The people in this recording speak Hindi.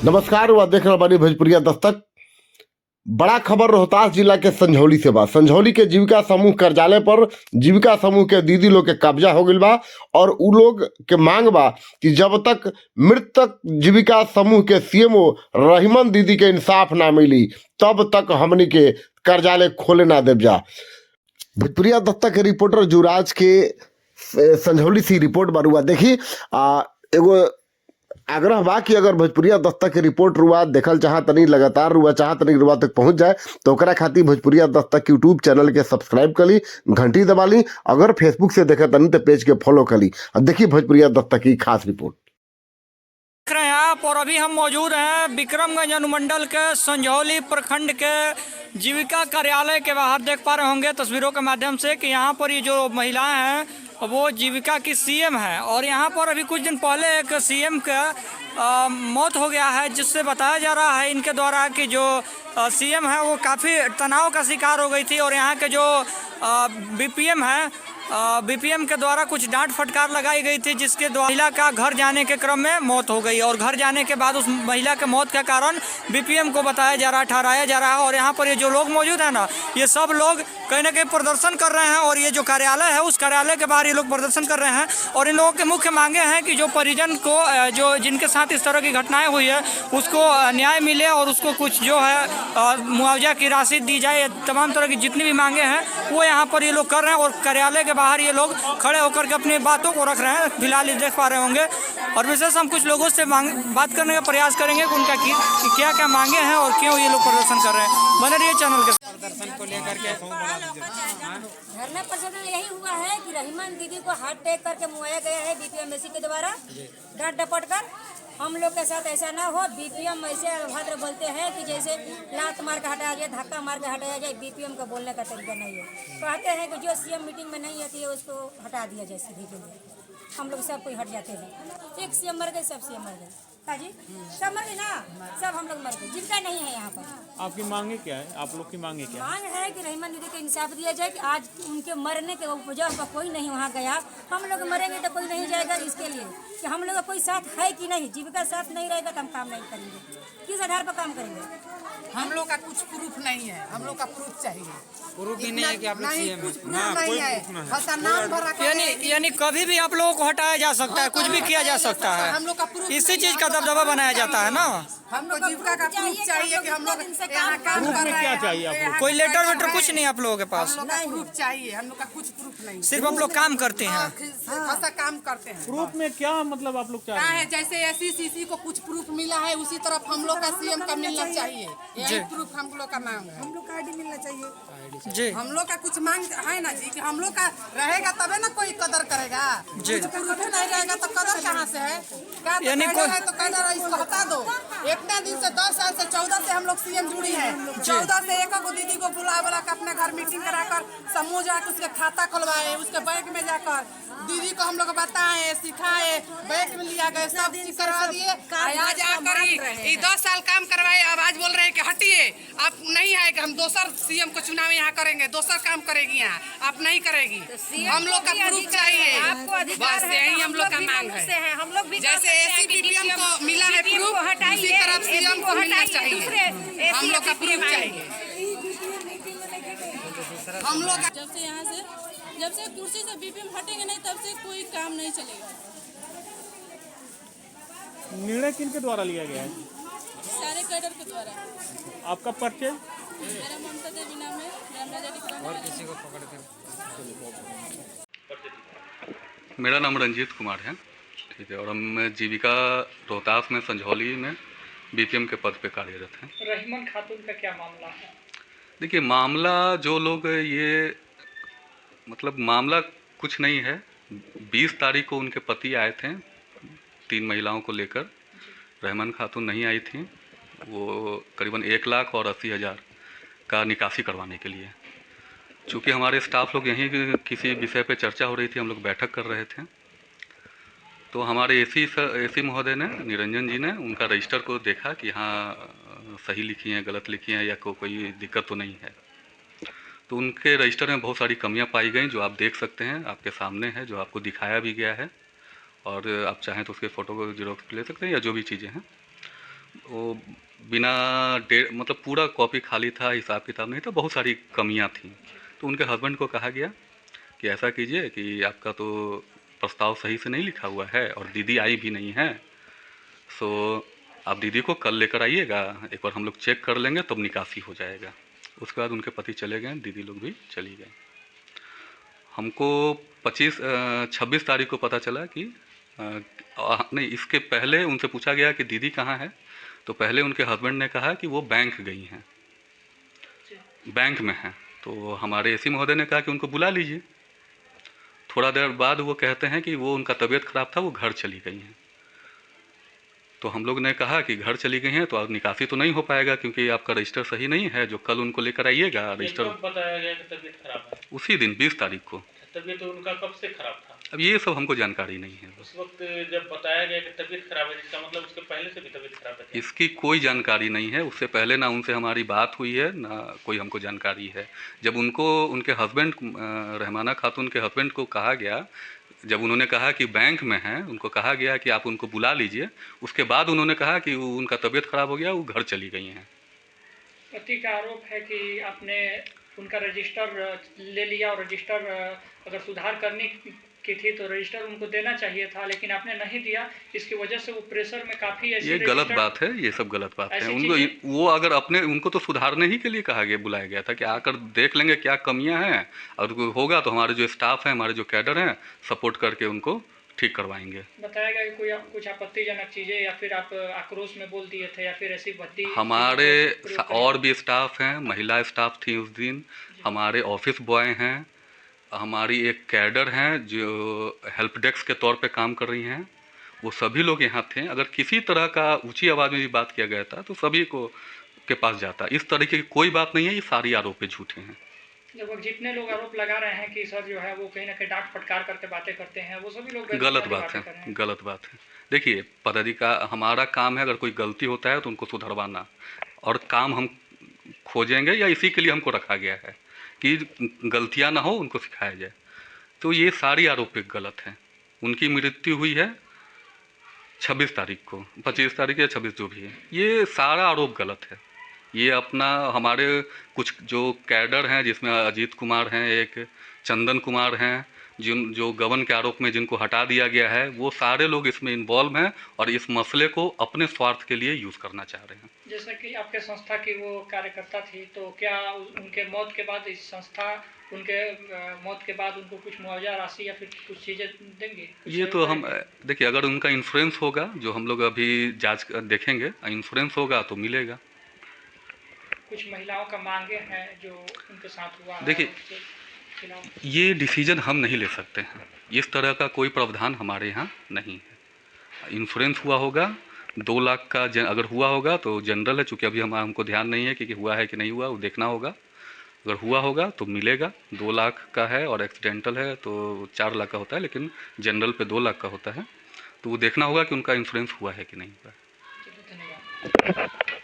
नमस्कार, वह देख रहे बानी भोजपुरिया दस्तक। बड़ा खबर रोहतास जिला के संझौली से बा। संझौली के जीविका समूह कार्यालय पर जीविका समूह के दीदी लोग के कब्जा हो गइल बा और उ लोग के मांग बा कि जब तक मृतक जीविका समूह के सीएमओ रहीमन दीदी के इंसाफ ना मिली तब तक हमनी के कार्यालय खोले ना देव जा। भोजपुरिया दस्तक के रिपोर्टर जुराज के संझौली से रिपोर्ट बरुआ देखी एगो आग्रह बा कि अगर भोजपुरिया दस्तक के रिपोर्ट रुआ देखल चाहतनी, लगातार रुआ चाहतनी रुआ तक पहुंच जाए तो ओकरा खातिर भोजपुरिया दस्तक के यूट्यूब चैनल के सब्सक्राइब करी, घंटी दबा ली। अगर फेसबुक से देखा तनी तो पेज के फॉलो करी। अब देखिए भोजपुरिया दस्तक की खास रिपोर्ट। देख रहे हैं आप, और अभी हम मौजूद हैं विक्रमगंज अनुमंडल के संझौली प्रखंड के जीविका कार्यालय के बाहर। देख पा रहे होंगे तस्वीरों के माध्यम से कि यहाँ पर ये जो महिलाएं हैं वो जीविका की सीएम है, और यहाँ पर अभी कुछ दिन पहले एक सीएम का मौत हो गया है, जिससे बताया जा रहा है इनके द्वारा कि जो सीएम है वो काफ़ी तनाव का शिकार हो गई थी, और यहाँ के जो बीपीएम है बीपीएम के द्वारा कुछ डांट फटकार लगाई गई थी, जिसके द्वारा महिला का घर जाने के क्रम में मौत हो गई, और घर जाने के बाद उस महिला के मौत का कारण बीपीएम को बताया जा रहा है, ठहराया जा रहा है। और यहाँ पर ये जो लोग मौजूद हैं ना, ये सब लोग कहीं ना कहीं प्रदर्शन कर रहे हैं, और ये जो कार्यालय है उस कार्यालय के बाहर ये लोग प्रदर्शन कर रहे हैं। और इन लोगों के मुख्य मांगे हैं कि जो परिजन को जो जिनके साथ इस तरह की घटनाएं हुई है उसको न्याय मिले, और उसको कुछ जो है मुआवजा की राशि दी जाए। तमाम तरह की जितनी भी मांगे हैं वो यहाँ पर ये लोग कर रहे हैं, और कार्यालय के बाहर ये लोग खड़े होकर के अपनी बातों को रख रहे हैं। फिलहाल ये देख पा रहे होंगे, और विशेष हम कुछ लोगों से बात करने का प्रयास करेंगे कि उनका क्या क्या मांगे हैं और क्यों ये लोग प्रदर्शन कर रहे हैं। बने रहिए चैनल के प्रदर्शन को लेकर के। धरना प्रदर्शन यही हुआ है कि रहीमन दीदी को हार्ट अटैक करके मुआया गया है बीपीएमएससी के द्वारा डांट डपट कर। हम लोग के साथ ऐसा ना हो। बीपीएम ऐसे अभद्र बोलते हैं कि जैसे लात मार के हटाया जाए, धक्का मार के हटाया जाए। बीपीएम का बोलने का तरीका नहीं है। कहते हैं कि जो सीएम मीटिंग में नहीं आती है उसको हटा दिया जाए सीधी के लिए। हम लोग सब कोई हट जाते हैं। एक सीएम मर गए, सब सीएम मर गए। जी सब मर गए ना, सब हम लोग मर गए। जिनका नहीं है यहाँ पर। आपकी मांगे क्या है? आप लोग की मांगे क्या है? मांग है कि रहीमन दीदी को इंसाफ दिया जाए कि आज उनके मरने के वजह पर कोई नहीं वहाँ गया। हम लोग मरेंगे तो कोई नहीं जाएगा। इसके लिए कि हम लोग का कोई साथ है कि नहीं, जीविका साथ नहीं रहेगा तो हम काम नहीं करेंगे। किस आधार पर काम करेंगे? हम लोग का कुछ प्रूफ नहीं है। हम लोग का प्रूफ चाहिए। प्रूफ भी नहीं है कि आप लोग सीएम है। यानी कभी भी आप लोगों को हटाया जा सकता है, कुछ भी किया जा सकता है। हम लोग का प्रूफ इसी चीज का दबदबा बनाया जाता है ना। हमको जीविका का प्रूफ चाहिए कि हम लोग यहाँ काम प्रूफ कर में रहे क्या हैं। चाहिए आप लोग? कोई लेटर वेटर कुछ नहीं आप लोगों के पास? हम लोग का प्रूफ चाहिए। हम लोग का कुछ प्रूफ नहीं। सिर्फ आप लोग काम करते हैं। खासा काम करते हैं। प्रूफ में क्या मतलब आप लोग चाह क्या रहे हैं? है, जैसे एससीसीसी को कुछ प्रूफ मिला है उसी तरफ हम लोग का सीएम का मिलना चाहिए। यही प्रूफ हम लोग का मांग है। हम लोग का आईडी मिलना चाहिए जी। हम लोग का कुछ मांग है ना जी, कि हम लोग का रहेगा तबे ना कोई कदर करेगा। जी। कुछ प्रूफ नहीं रहेगा तो कदर कहाँ से है? क्या यानी कदर है तो कदर है, इसको हटा दो। इतना दिन से 10 साल से 14 से हम लोग सीएम जुड़ी है। 14 से एक को दीदी को बुला के अपने घर मीटिंग कराकर समूह जाकर उसके खाता खुलवाए, उसके बैंक में जाकर दीदी को हम लोग बताए, सिखाए, बैंक में लिया गए, सब चीज करवा दिए। आज आकर ये 10 साल काम करवाए, अब आज बोल रहे हैं कि हटिए, आप नहीं आएगा। हम दोसर सीएम को चुनाव यहाँ करेंगे, दोसर काम करेगी यहाँ, आप नहीं करेगी। हम लोग का प्रूफ चाहिए। बस यही हम लोग का मांग है। हम लोग जैसे एसीबीपीएम को मिला है प्रूफ, उसी तरफ सीएम को मिलना चाहिए। हम लोग का प्रूफ चाहिए। हम लोग जब से कुर्सी से बीपीएम हटेंगे नहीं तब से कोई काम नहीं चलेगा। निर्णय किनके द्वारा लिया गया है? सारे कैडर के द्वारा। आपका परिचय? मेरा ममता देवी नाम है। और किसी को पकड़ कर। मेरा नाम रंजीत कुमार है, ठीक है, और हम जीविका रोहतास में संझौली में बीपीएम के पद पे कार्यरत हैं। रहीमन खातून का क्या मामला है? देखिए, मामला जो लोग ये मतलब मामला कुछ नहीं है। 20 तारीख को उनके पति आए थे 3 महिलाओं को लेकर। रहमान खातून नहीं आई थी। वो करीबन 1,80,000 का निकासी करवाने के लिए। चूँकि हमारे स्टाफ लोग यहीं किसी विषय पे चर्चा हो रही थी, हम लोग बैठक कर रहे थे, तो हमारे एसी महोदय ने, निरंजन जी ने, उनका रजिस्टर को देखा कि हाँ सही लिखी हैं, गलत लिखी हैं, या कोई दिक्कत तो नहीं है। तो उनके रजिस्टर में बहुत सारी कमियां पाई गई, जो आप देख सकते हैं, आपके सामने है, जो आपको दिखाया भी गया है, और आप चाहें तो उसके फ़ोटो को जेरोक्स ले सकते हैं या जो भी चीज़ें हैं। वो बिना मतलब पूरा कॉपी खाली था, हिसाब किताब नहीं था, बहुत सारी कमियां थी। तो उनके हस्बैंड को कहा गया कि ऐसा कीजिए कि आपका तो प्रस्ताव सही से नहीं लिखा हुआ है और दीदी आई भी नहीं है, सो आप दीदी को कल लेकर आइएगा, एक बार हम लोग चेक कर लेंगे तब निकासी हो जाएगा। उसके बाद उनके पति चले गए, दीदी लोग भी चली गई। हमको 26 तारीख को पता चला कि नहीं, इसके पहले उनसे पूछा गया कि दीदी कहाँ है, तो पहले उनके हस्बैंड ने कहा कि वो बैंक गई हैं, बैंक में हैं। तो हमारे एसी महोदय ने कहा कि उनको बुला लीजिए। थोड़ा देर बाद वो कहते हैं कि वो उनका तबीयत खराब था, वो घर चली गई हैं। तो हम लोग ने कहा कि घर चली गई हैं तो अब निकासी तो नहीं हो पाएगा क्योंकि आपका रजिस्टर सही नहीं है, जो कल उनको लेकर आइएगा रजिस्टर। बताया गया कि तबीयत खराब है? उसी दिन 20 तारीख को। तबीयत उनका कब से खराब था? अब ये सब हमको जानकारी नहीं है। उस वक्त जब बताया गया कि तबीयत खराब है, इसका मतलब उसके पहले से भी तबीयत खराब है? इसकी कोई जानकारी नहीं है। उससे पहले ना उनसे हमारी बात हुई है, ना कोई हमको जानकारी है। जब उनको उनके हस्बैंड रहमाना खातून के हस्बैंड को कहा गया, जब उन्होंने कहा कि बैंक में हैं, उनको कहा गया कि आप उनको बुला लीजिए, उसके बाद उन्होंने कहा कि उनका तबीयत खराब हो गया, वो घर चली गई हैं। पति का आरोप है कि आपने उनका रजिस्टर ले लिया और रजिस्टर अगर सुधार करने की थी तो रजिस्टर उनको देना चाहिए था, लेकिन आपने नहीं दिया। इसकी वजह से वो प्रेशर में काफ़ी ऐसी ये गलत बात है, ये सब गलत बात है। ऐसी उनको वो अगर अपने उनको तो सुधारने ही के लिए कहा गया, बुलाया गया था कि आकर देख लेंगे क्या कमियां हैं, और होगा तो हमारे जो स्टाफ हैं, हमारे जो कैडर हैं, सपोर्ट करके उनको ठीक करवाएंगे। बताया गया कि कोई कुछ आपत्तिजनक चीज़ें या फिर आप आक्रोश में बोल दिए थे या फिर ऐसी भद्दी हमारे और भी स्टाफ हैं, महिला स्टाफ थी उस दिन, हमारे ऑफिस बॉय हैं, हमारी एक कैडर हैं जो हेल्प डेस्क के तौर पे काम कर रही हैं, वो सभी लोग यहाँ थे। अगर किसी तरह का ऊंची आवाज़ में भी बात किया गया था तो सभी को के पास जाता। इस तरीके की कोई बात नहीं है, ये सारी आरोप झूठे हैं। लगभग जितने लोग आरोप लगा रहे हैं कि सर जो है वो कहीं ना कहीं डांट फटकार करके बातें करते हैं, वो सभी लोग गलत बात है, गलत बात है। देखिए पदाधिकारी, हमारा काम है अगर कोई गलती होता है तो उनको सुधरवाना, और काम हम खोजेंगे या इसी के लिए हमको रखा गया है कि गलतियां ना हो, उनको सिखाया जाए। तो ये सारी आरोप गलत हैं। उनकी मृत्यु हुई है 26 तारीख को, 25 तारीख या 26 जो भी है, ये सारा आरोप गलत है। ये अपना हमारे कुछ जो कैडर हैं, जिसमें अजीत कुमार हैं, एक चंदन कुमार हैं, जो गबन के आरोप में जिनको हटा दिया गया है, वो सारे लोग इसमें इन्वॉल्व हैं और इस मसले को अपने स्वार्थ के लिए यूज़ करना चाह रहे हैं। जैसे कि आपके संस्था की वो कार्यकर्ता थी, तो क्या उनके मौत के बाद इस संस्था उनके मौत के बाद उनको कुछ मुआवजा राशि या फिर कुछ चीज़ें देंगे? ये तो हम देखिए, अगर उनका इंश्योरेंस होगा, जो हम लोग अभी जांच देखेंगे, इंश्योरेंस होगा तो मिलेगा। कुछ महिलाओं का मांगे हैं जो उनके साथ हुआ है, देखिए ये डिसीजन हम नहीं ले सकते हैं, इस तरह का कोई प्रावधान हमारे यहाँ नहीं है। इंश्योरेंस हुआ होगा 2 लाख का, अगर हुआ होगा तो जनरल है, चूँकि अभी हमको ध्यान नहीं है कि हुआ है कि नहीं हुआ, वो देखना होगा। अगर हुआ होगा तो मिलेगा। 2 लाख का है और एक्सीडेंटल है तो 4 लाख का होता है, लेकिन जनरल पे 2 लाख का होता है। तो वो देखना होगा कि उनका इंश्योरेंस हुआ है कि नहीं हुआ है। धन्यवाद।